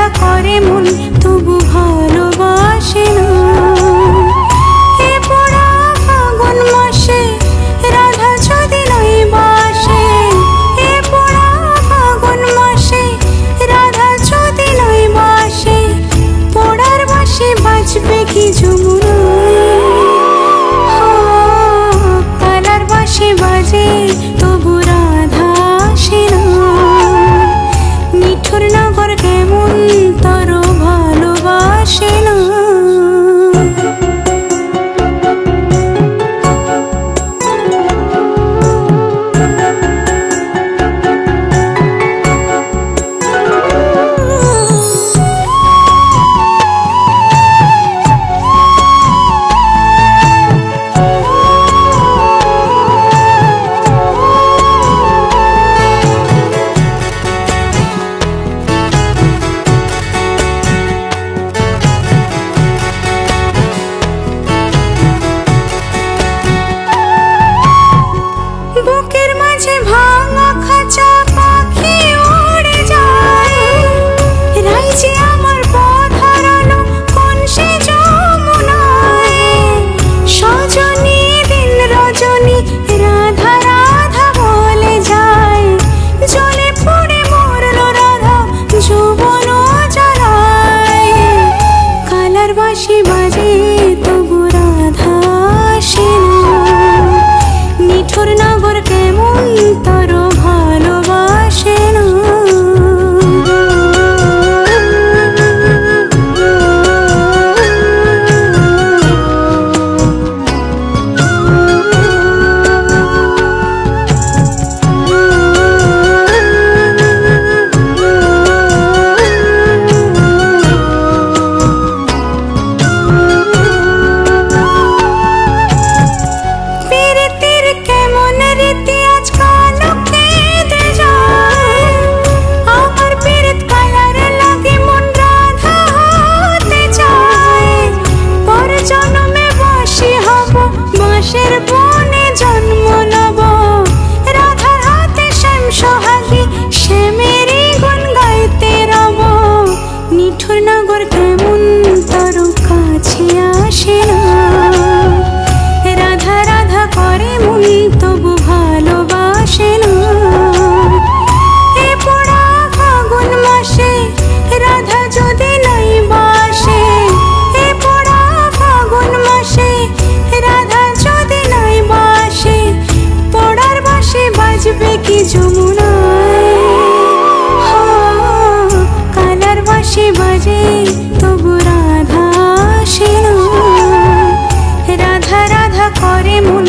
রাধা করে মন তবু ভালোবাসে না। এ পোড়া ফাগুন মাসে রাধা যদি নাই বাসে, এ পোড়া ফাগুন মাসে রাধা যদি নাই বাসে, পোড়ার বাঁশি বাজবে কি যমুনায়। কালার বাঁশি বাজে তবু রাধা আসে না। নিঠুর নগর কেমন তোর ভালোবাসে না। বুকের মাঝে ভাঙা খাঁচা পাখি উড়ে যায়, রাইছে আমার পথ হারানো কোন সে যমুনায়। সজনী দিন রজনী রাধা রাধা বলে যায়, জলে পড়ে মরল রাধা যৌবন জ্বালায়। কালার বাঁশি বাজে তবু রাধা আসে না। নিঠুর নগর কেমন তোর ভালোবাসে না। পীড়িতের কেমন রীতি আজকাল কেঁদে যায়, আমার পীড়িত কালার লাগে মন রাধা হতে চায়। পর জন্মে বাঁশি হব বাঁশের বনে জন্ম নেব, রাধার হাতে শ্যাম সোহাগী শ্যামেরই গুণ গাইতে রব। নিঠুর নগর কেমন তোর কাছে আসে না। রাধা রাধা করে মন তবু ভালোবাসে না। এ পোড়া ফাগুন মাসে রাধা যদি নাই বাসে, এ পোড়া ফাগুন মাসে রাধা যদি নাই বাসে, পোড়ার বাঁশি বাজবে কি যমুনায়। কালার বাঁশি বাজে তবু রাধা আসে না। রাধা রাধা করে মন